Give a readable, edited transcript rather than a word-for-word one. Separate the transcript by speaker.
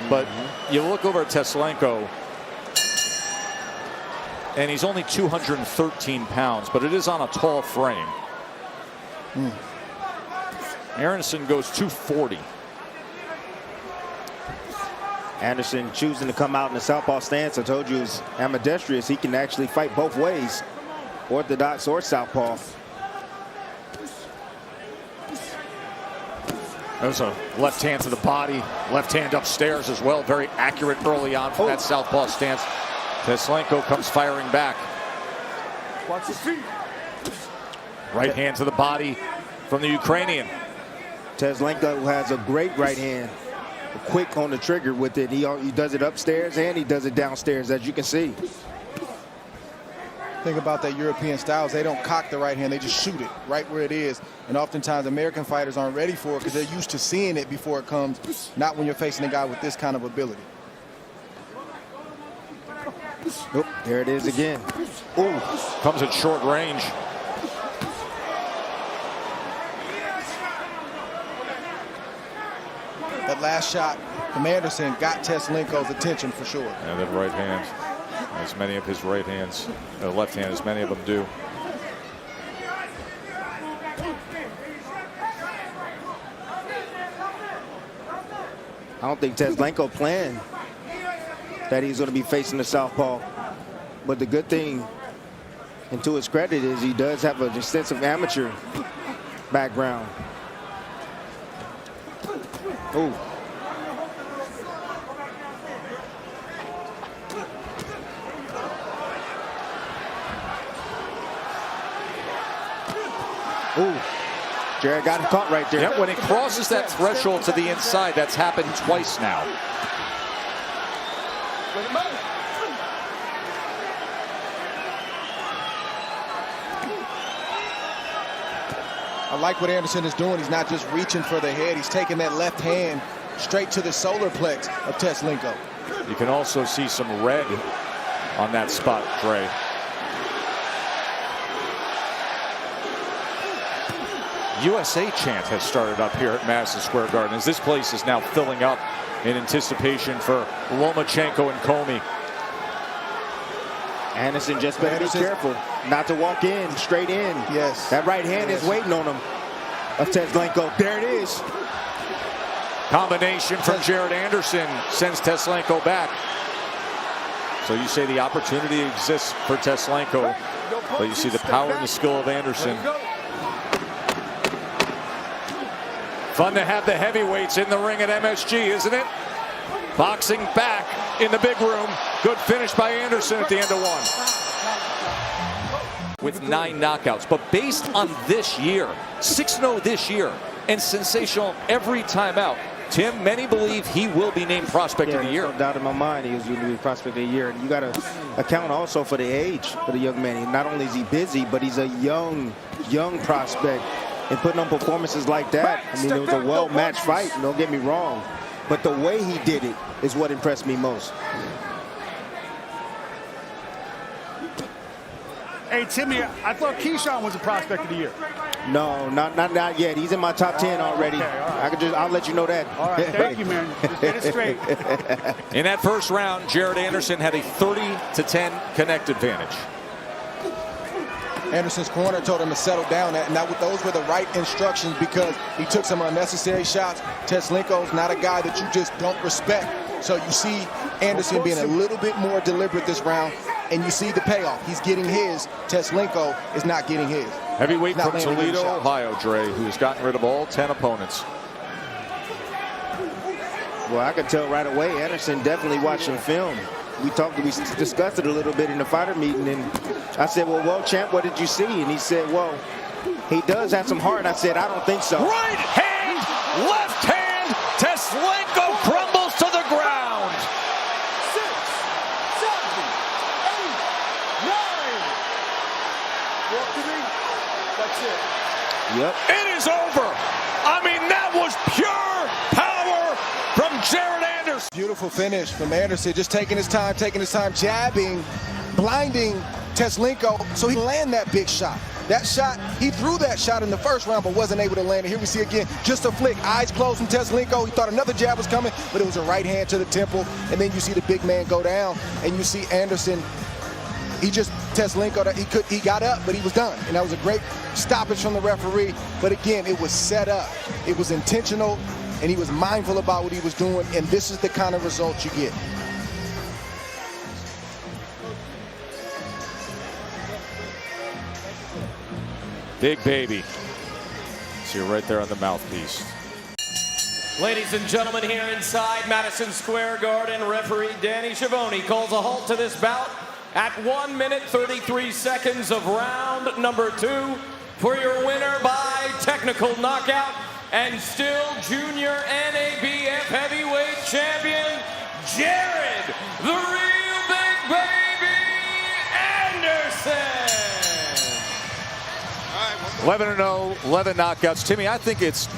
Speaker 1: But you look over at Teslenko, and he's only 213 pounds, but it is on a tall frame. Anderson goes 240.
Speaker 2: Anderson choosing to come out in the southpaw stance. I told you he's ambidextrous. He can actually fight both ways, orthodox or southpaw.
Speaker 1: There's a left hand to the body, left hand upstairs as well. Very accurate early on from that southpaw stance. Teslenko comes firing back.
Speaker 3: Watch his feet.
Speaker 1: Right hand to the body from the Ukrainian.
Speaker 2: Teslenko has a great right hand. Quick on the trigger with it. He does it upstairs and he does it downstairs, as you can see.
Speaker 4: Think about that European styles. They don't cock the right hand. They just shoot it right where it is. And oftentimes American fighters aren't ready for it because they're used to seeing it before it comes, not when you're facing a guy with this kind of ability.
Speaker 2: Nope, there it is again.
Speaker 1: Ooh, comes at short range.
Speaker 4: That last shot from Anderson got Teslenko's attention for sure.
Speaker 1: And that right hand, as many of his right hands, left hand, as many of them do.
Speaker 2: I don't think Teslenko planned that he's going to be facing the southpaw. But the good thing, and to his credit, is he does have an extensive amateur background. Ooh. Ooh. Jared got him caught right there.
Speaker 1: Yeah, when he crosses that threshold to the inside, that's happened twice now.
Speaker 4: I like what Anderson is doing. He's not just reaching for the head. He's taking that left hand straight to the solar plex of Teslenko.
Speaker 1: You can also see some red on that spot, Dre. USA chant has started up here at Madison Square Garden as this place is now filling up in anticipation for Lomachenko and Comey.
Speaker 2: Anderson just better be careful not to walk in, straight in.
Speaker 4: Yes.
Speaker 2: That right hand is waiting on him of Teslenko. There it is.
Speaker 1: Combination from Jared Anderson sends Teslenko back. So you say the opportunity exists for Teslenko, but you see the power and the skill of Anderson. Fun to have the heavyweights in the ring at MSG, isn't it? Boxing back in the big room. Good finish by Anderson at the end of one. With 9 knockouts, but based on this year, 6-0 this year, and sensational every time out. Tim, many believe he will be named Prospect of the Year.
Speaker 2: No doubt in my mind he was going to be Prospect of the Year. And you got to account also for the age for the young man. Not only is he busy, but he's a young prospect. And putting on performances like that, I mean, it was a well-matched fight, don't get me wrong. But the way he did it is what impressed me most.
Speaker 3: Hey, Timmy, I thought Keyshawn was a Prospect of the Year.
Speaker 2: No, not yet. He's in my top 10 already.
Speaker 3: Okay, all right.
Speaker 2: I'll let you know that.
Speaker 3: All right, thank you, man. Just get it straight.
Speaker 1: In that first round, Jared Anderson had a 30-10 connect advantage.
Speaker 4: Anderson's corner told him to settle down, and those were the right instructions because he took some unnecessary shots. Teslenko's not a guy that you just don't respect. So you see Anderson being a little bit more deliberate this round, and you see the payoff. He's getting his. Teslenko is not getting his.
Speaker 1: Heavyweight from Toledo, Ohio, Dre, who has gotten rid of all 10 opponents.
Speaker 2: Well, I could tell right away Anderson definitely watching film. We discussed it a little bit in the fighter meeting, and I said, well, champ, what did you see? And he said, well, he does have some heart. And I said, I don't think so.
Speaker 1: Right hand, left hand, Teslenko crumbles to the ground.
Speaker 3: 6, 7, 8, 9. Walk to me. That's it.
Speaker 2: Yep.
Speaker 1: It is over. I mean, that was pure power from Jared Anderson.
Speaker 4: Beautiful finish from Anderson, just taking his time, jabbing, blinding Teslenko so he can land that big shot. That shot, he threw that shot in the first round, but wasn't able to land it. Here we see again, just a flick, eyes closed from Teslenko. He thought another jab was coming, but it was a right hand to the temple. And then you see the big man go down, and you see Anderson. Teslenko, he got up, but he was done. And that was a great stoppage from the referee. But again, it was set up. It was intentional, and he was mindful about what he was doing. And this is the kind of results you get.
Speaker 1: Big baby. See right there on the mouthpiece.
Speaker 5: Ladies and gentlemen, here inside Madison Square Garden, referee Danny Schiavone calls a halt to this bout at 1 minute 33 seconds of round number 2 for your winner by technical knockout and still junior NABF heavyweight champion, Jared, the real big baby Anderson.
Speaker 1: 11-0, 11 knockouts. Timmy, I think it's